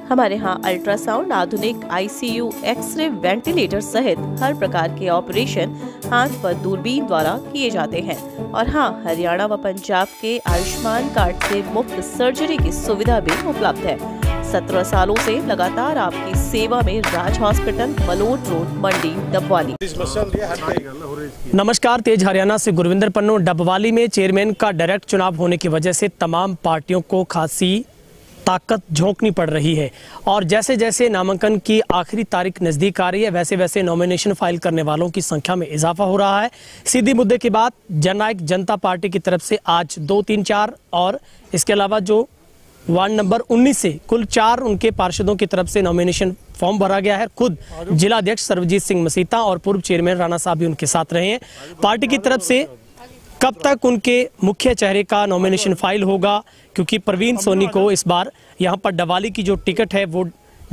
हमारे यहाँ अल्ट्रासाउंड, आधुनिक आईसीयू, एक्सरे, वेंटिलेटर सहित हर प्रकार के ऑपरेशन हाथ पर दूरबीन द्वारा किए जाते हैं। और हाँ, हरियाणा व पंजाब के आयुष्मान कार्ड से मुफ्त सर्जरी की सुविधा भी उपलब्ध है। 17 सालों से लगातार आपकी सेवा में राज हॉस्पिटल, मलोट रोड, मंडी, डबवाली। नमस्कार, तेज हरियाणा से गुरविंदर पन्नू। डबवाली में चेयरमैन का डायरेक्ट चुनाव होने की वजह से तमाम पार्टियों को खासी ताकत झोंकनी पड़ रही है और जैसे जैसे नामांकन की आखिरी तारीख नज़दीक आ रही है वैसे वैसे नॉमिनेशन फाइल करने वालों की संख्या में इजाफा हो रहा है। सीधी मुद्दे की बात, जननायक जनता पार्टी की तरफ से आज 2, 3, 4 और इसके अलावा जो वार्ड नंबर 19 से कुल 4 उनके पार्षदों की तरफ से नॉमिनेशन फॉर्म भरा गया है। खुद जिला अध्यक्ष सर्वजीत सिंह मसीता और पूर्व चेयरमैन राणा साहब भी उनके साथ रहे हैं। पार्टी की तरफ से कब तक उनके मुख्य चेहरे का नॉमिनेशन फाइल होगा, क्योंकि प्रवीण सोनी को इस बार यहाँ पर डबवाली की जो टिकट है वो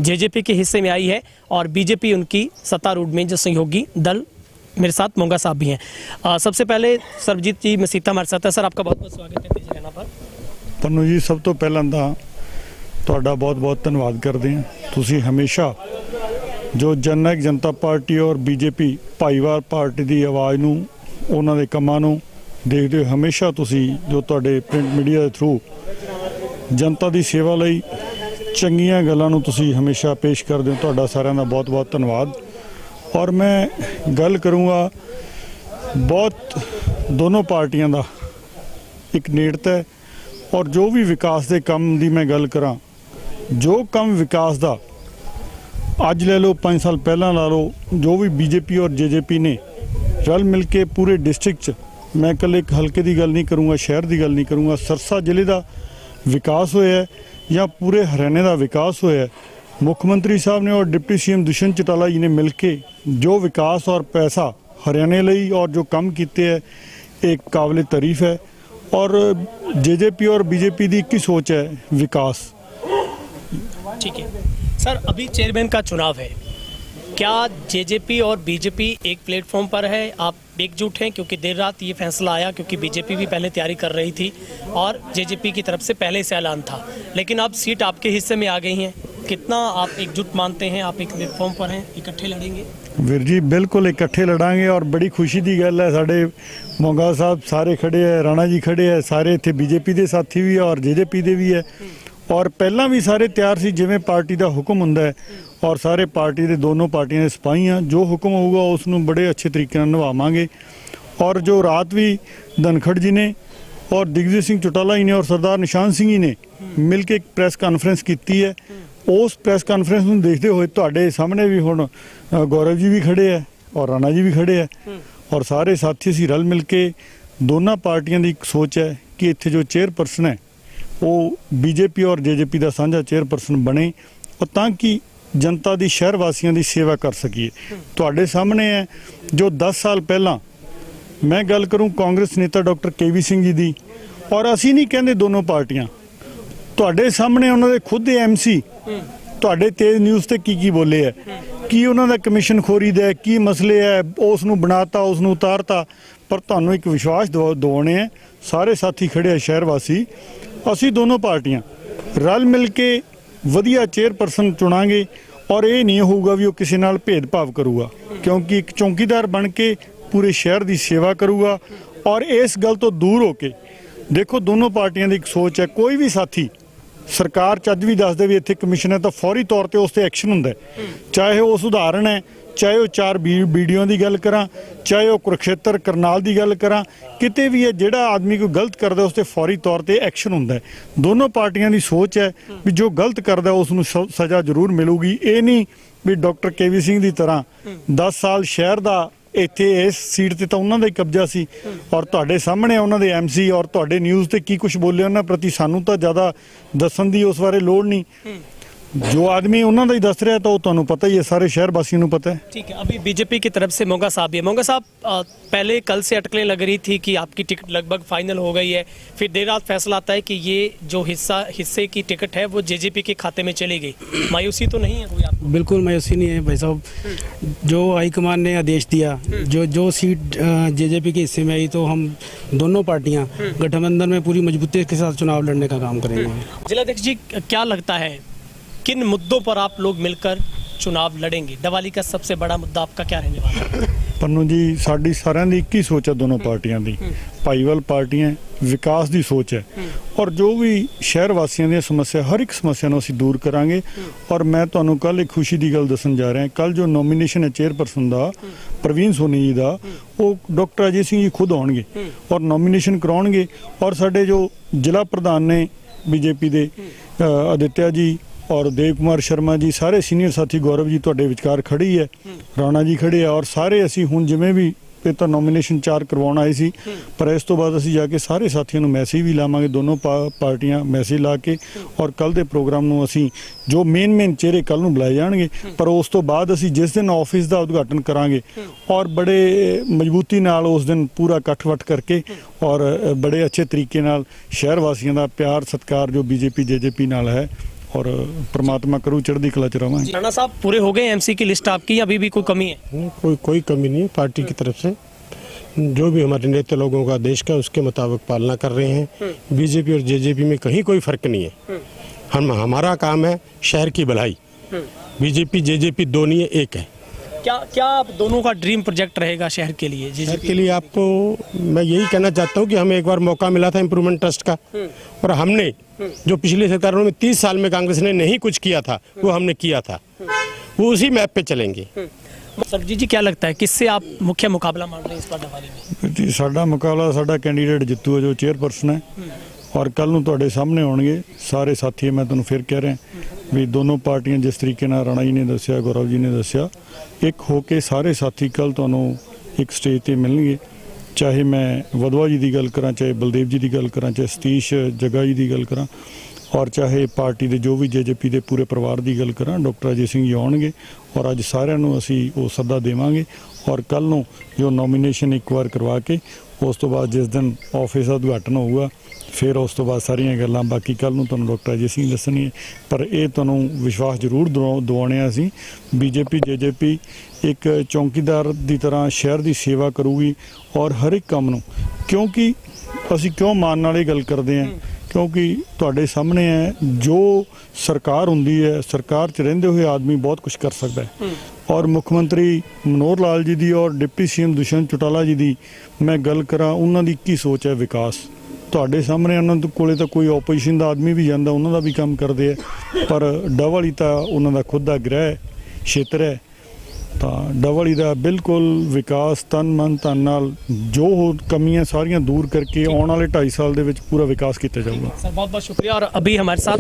जेजेपी के हिस्से में आई है और बीजेपी उनकी सत्तारूढ़ में जो सहयोगी दल, मेरे साथ मोंगा साहब भी हैं। सबसे पहले सर्वजीत जी मसीता हमारे साथ है। सर, आपका बहुत बहुत स्वागत है तेज हरियाणा पर। पन्नू जी, सब तो पहला ਤੁਹਾਡਾ बहुत ਧੰਨਵਾਦ ਕਰਦੇ ਹਾਂ। ਤੁਸੀਂ ਹਮੇਸ਼ਾ ਜੋ ਜਨਨਾਇਕ ਜਨਤਾ ਪਾਰਟੀ और बीजेपी ਭਾਈਵਾਲ ਪਾਰਟੀ ਦੀ ਆਵਾਜ਼ ਨੂੰ, ਉਹਨਾਂ ਦੇ ਕੰਮਾਂ ਨੂੰ ਦੇਖਦੇ ਹੋ। ਹਮੇਸ਼ਾ ਤੁਸੀਂ ਜੋ ਤੁਹਾਡੇ ਪ੍ਰਿੰਟ ਮੀਡੀਆ ਦੇ ਥਰੂ ਜਨਤਾ ਦੀ ਸੇਵਾ ਲਈ ਚੰਗੀਆਂ ਗੱਲਾਂ ਨੂੰ ਤੁਸੀਂ ਹਮੇਸ਼ਾ ਪੇਸ਼ ਕਰਦੇ ਹੋ। ਤੁਹਾਡਾ ਸਾਰਿਆਂ ਦਾ ਬਹੁਤ ਬਹੁਤ ਧੰਨਵਾਦ। ਔਰ ਮੈਂ ਗੱਲ ਕਰੂੰਗਾ ਬਹੁਤ ਦੋਨੋਂ ਪਾਰਟੀਆਂ ਦਾ ਇੱਕ ਨੇੜਤਾ ਹੈ और जो भी विकास के काम की मैं गल करा, जो काम विकास का अज ले लो 5 साल पहला ला लो, जो भी बीजेपी और जेजेपी ने रल मिल के पूरे डिस्ट्रिक्ट मैं कल एक हल्के की गल नहीं करूँगा, शहर की गल नहीं करूँगा, सरसा जिले का विकास होया है या पूरे हरियाणे का विकास होया है। मुख्यमंत्री साहब ने और डिप्टी सीएम दुष्यंत चौटाला जी ने मिल के जो विकास और पैसा हरियाणे लई और जो काम किए है एक काबिल तारीफ है। और जेजेपी और बीजेपी की एक ही सोच है, विकास। ठीक है सर, अभी चेयरमैन का चुनाव है, क्या जेजेपी और बीजेपी एक प्लेटफॉर्म पर है, आप एकजुट हैं? क्योंकि देर रात ये फैसला आया, क्योंकि बीजेपी भी पहले तैयारी कर रही थी और जेजेपी की तरफ से पहले से ऐलान था, लेकिन अब सीट आपके हिस्से में आ गई हैं। कितना आप एकजुट मानते हैं? आप एक प्लेटफॉर्म पर हैं, इकट्ठे लड़ेंगे? वीर जी, बिल्कुल इकट्ठे लड़ांगे और बड़ी खुशी की गल है। साढ़े मोंगा साहब सारे खड़े है, राणा जी खड़े है, सारे इतने बीजेपी के साथी भी है और जेजेपी के भी है और पहला भी सारे तैयार सी जिवें पार्टी का हुक्म हुंदा है और सारे पार्टी के दोनों पार्टियां के सिपाही हैं। जो हुक्म होगा उसनूं बड़े अच्छे तरीके नाल निभावांगे। और जो रात भी धनखड़ जी ने और दिग्विजय सिंह चौटाला जी ने और सरदार निशान सिंह जी ने मिल के एक प्रैस कानफ्रेंस की है, उस प्रैस कानफ्रेंस में देखते हुए तुहाडे सामने भी हुण गौरव जी भी खड़े है और राणा जी भी खड़े है और सारे साथी असीं रल मिल के दोनों पार्टियां की एक सोच है कि इत्थे जो चेयरपर्सन है वो बीजेपी और जेजेपी का साझा चेयरपर्सन बने और ताकि जनता की, शहर वासियों की सेवा कर सकीए। तुहाडे सामने है जो 10 साल पहला मैं गल करूँ कांग्रेस नेता डॉक्टर केवी सिंह जी की, और असीं नहीं कहते दोनों पार्टियां, तुहाडे सामने उन्होंने खुद एमसी तुहाडे तेज न्यूज़ ते की बोले है कि उन्होंने कमीशन खोरी दे की मसले है, उसनूं बनाता उसनूं उतारता। पर तुहानूं एक विश्वास दिवाने हैं, सारे साथी खड़े हैं शहर वासी, असी दोनों पार्टियां रल मिल के वधिया चेयरपर्सन चुनांगे और ये नहीं होगा भी वो किसी नाल भेदभाव करूगा, क्योंकि एक चौकीदार बन के पूरे शहर की सेवा करूगा। और इस गल तो दूर होके देखो, दोनों पार्टियां की एक सोच है, कोई भी साथी सरकार चज भी दस दे भी इत्थे कमीशन है तो फौरी तौर पर उस एक्शन होंदा है, चाहे वो सुधारण है, चाहे वो 4 वीडियो की गल करा, चाहे वो कुरुक्षेत्र करनाल की गल करा, किते भी है जिहड़ा आदमी कोई गलत करदा उस ते फौरी तौर पर एक्शन होंदा है। दोनों पार्टियां की सोच है भी जो गलत करदा उसनूं सज़ा जरूर मिलूगी। ये नहीं भी डॉक्टर केवी सिंह की तरह 10 साल शहर का इत्थे इस सीट ते तो उन्होंने कब्जा सी और तुहाडे सामने उन्होंने एमसी और तुहाडे न्यूज़ ते की कुछ बोले उन्होंने प्रति सानू तो ज़्यादा दसन की उस बारे लोड़ नहीं। जो आदमी उन्होंने ही दस रहा है तो तुहानू पता ही है, सारे शहर वासियों को पता है। ठीक है, अभी बीजेपी की तरफ से मोंगा साहब भी है। मोंगा साहब, पहले कल से अटकलें लग रही थी कि आपकी टिकट लगभग फाइनल हो गई है, फिर देर रात फैसला आता है कि ये जो हिस्से की टिकट है वो जेजेपी के खाते में चली गई। मायूसी तो नहीं है कोई आपको? बिल्कुल मायूसी नहीं है भाई साहब, जो हाईकमान ने आदेश दिया, जो सीट जेजेपी के हिस्से में आई तो हम दोनों पार्टियां गठबंधन में पूरी मजबूती के साथ चुनाव लड़ने का काम करेंगे। जिलाध्यक्ष जी, क्या लगता है किन मुद्दों पर आप लोग मिलकर चुनाव लड़ेंगे? डबवाली का सबसे बड़ा मुद्दा आपका क्या रहने वाला है? ਪੰਨੂ ਜੀ ਸਾਡੀ ਸਾਰਿਆਂ ਦੀ ਇੱਕ ਹੀ ਸੋਚ ਹੈ, ਦੋਨੋਂ ਪਾਰਟੀਆਂ ਦੀ ਭਾਈਵਾਲ ਪਾਰਟੀਆਂ, ਵਿਕਾਸ ਦੀ ਸੋਚ ਹੈ ਔਰ ਜੋ ਵੀ ਸ਼ਹਿਰ ਵਾਸੀਆਂ ਦੀਆਂ ਸਮੱਸਿਆ, ਹਰ ਇੱਕ ਸਮੱਸਿਆ ਨੂੰ ਅਸੀਂ ਦੂਰ ਕਰਾਂਗੇ। ਔਰ ਮੈਂ ਤੁਹਾਨੂੰ ਕੱਲ ਇੱਕ ਖੁਸ਼ੀ ਦੀ ਗੱਲ ਦੱਸਣ ਜਾ ਰਿਹਾ, ਕੱਲ ਜੋ ਨੋਮੀਨੇਸ਼ਨ ਹੈ ਚੇਅਰਪਰਸਨ ਦਾ ਪ੍ਰਵੀਨ ਸੋਨੀ ਜੀ ਦਾ, ਉਹ ਡਾਕਟਰ ਅਜੇ ਸਿੰਘ ਜੀ ਖੁਦ ਆਉਣਗੇ ਔਰ ਨੋਮੀਨੇਸ਼ਨ ਕਰਾਉਣਗੇ। ਔਰ ਸਾਡੇ ਜੋ ਜ਼ਿਲ੍ਹਾ ਪ੍ਰਧਾਨ ਨੇ ਬੀਜੇਪੀ ਦੇ ਆਦਿਤਿਆ ਜੀ और देव कुमार शर्मा जी, सारे सीनियर साथी, गौरव जी तुहाडे विचकार खड़ी है, राणा जी खड़े है और सारे असी हुण जिवें भी ਇਹ ਤਾਂ ਨੋਮੀਨੇਸ਼ਨ 4 ਕਰਵਾਉਣ ਆਏ ਸੀ, ਪਰ ਇਸ ਤੋਂ ਬਾਅਦ ਅਸੀਂ ਜਾ ਕੇ ਸਾਰੇ ਸਾਥੀਆਂ ਨੂੰ ਮੈਸੇਜ ਵੀ ਲਾਵਾਂਗੇ, ਦੋਨੋਂ ਪਾਰਟੀਆਂ ਮੈਸੇਜ ਲਾ ਕੇ। ਔਰ ਕੱਲ ਦੇ ਪ੍ਰੋਗਰਾਮ ਨੂੰ ਅਸੀਂ ਜੋ ਮੇਨ ਚਿਹਰੇ ਕੱਲ ਨੂੰ ਬੁਲਾਏ ਜਾਣਗੇ, ਪਰ ਉਸ ਤੋਂ ਬਾਅਦ ਅਸੀਂ ਜਿਸ ਦਿਨ ਆਫਿਸ ਦਾ ਉਦਘਾਟਨ ਕਰਾਂਗੇ ਔਰ ਬੜੇ ਮਜ਼ਬੂਤੀ ਨਾਲ ਉਸ ਦਿਨ ਪੂਰਾ ਇਕੱਠ-ਵੱਠ ਕਰਕੇ ਔਰ ਬੜੇ ਅੱਛੇ ਤਰੀਕੇ ਨਾਲ ਸ਼ਹਿਰ ਵਾਸੀਆਂ ਦਾ ਪਿਆਰ ਸਤਿਕਾਰ ਜੋ ਬੀਜੇਪੀ ਜੇਜੇਪੀ ਨਾਲ है और परमात्मा करूँ चढ़ती कला च रवां। राणा साहब, पूरे हो गए एमसी की लिस्ट आपकी, अभी भी कोई कमी है? कोई कमी नहीं है। पार्टी की तरफ से जो भी हमारे नेता लोगों का देश का उसके मुताबिक पालना कर रहे हैं। बीजेपी और जेजेपी में कहीं कोई फर्क नहीं है। हमारा काम है शहर की भलाई। बीजेपी जेजेपी दोनों एक है। क्या दोनों का ड्रीम प्रोजेक्ट रहेगा शहर के लिए? शहर के लिए आपको मैं यही कहना चाहता हूँ कि हमें एक बार मौका मिला था इम्प्रूवमेंट ट्रस्ट का, और हमने जो पिछली सरकारों में 30 साल में कांग्रेस ने नहीं कुछ किया था वो हमने किया था, वो उसी मैप पे चलेंगे। सरजीत जी, क्या लगता है किससे आप मुख्य मुकाबला मान रहे हैं इस बार डबवाली में? जी, साडा मुकाबला साडा कैंडीडेट जितू है जो चेयरपर्सन है, और कल नूं तुहाडे सामने आउणगे सारे साथी। मैं तुहानूं फिर कह रहा भी दोनों पार्टियां जिस तरीके नाल राणा जी ने दस्सिया, गौरव जी ने दस्सिया, एक होके सारे साथी कल तुहानूं एक स्टेज ते मिलणगे। चाहे मैं वधवा जी की गल करां, चाहे बलदेव जी की गल करां, चाहे सतीश जग्गा जी की गल करां, और चाहे पार्टी के जो भी जेजेपी के पूरे परिवार की गल करां, डॉक्टर अजय सिंह जी आउणगे और अज सारिਆਂ ਨੂੰ ਅਸੀਂ ਉਹ सदा देवांगे। और कल ਨੂੰ जो नॉमीनेशन एक बार करवा के उस तो बाद जिस दिन ऑफिस का उद्घाटन होगा फिर उस तो बाद सारियां गल्लां बाकी कल ਨੂੰ ਤੁਹਾਨੂੰ डॉक्टर अजय सिंह दसणगे। पर ਇਹ ਤੁਹਾਨੂੰ विश्वास जरूर दिवाने ਅਸੀਂ, बीजेपी जेजेपी एक चौकीदार की तरह शहर की सेवा करूगी और हर एक काम ਨੂੰ, क्योंकि ਅਸੀਂ क्यों मान नाल ਇਹ गल करते हैं, क्योंकि तुहाडे सामने है जो सरकार हुंदी है, सरकार च रहिंदे हुए आदमी बहुत कुछ कर सकता है। और मुख्यमंत्री मनोहर लाल जी की और डिप्टी सीएम दुष्यंत चौटाला जी की मैं गल करा, उन्हों की की सोच है विकास। तुहाडे सामने उन्होंने कोले तो कोई ओपोजिशन का आदमी भी जाता, उन्हों का भी काम करते हैं, पर डबवाली तो उन्हों का खुद का गृह क्षेत्र है। तो डबवाली का बिल्कुल विकास तन मन धन नाल जो कमियां सारियां दूर करके आने वाले 2.5 साल दे विच पूरा विकास किया जाऊगा। सर, बहुत बहुत शुक्रिया। और अभी हमारे साथ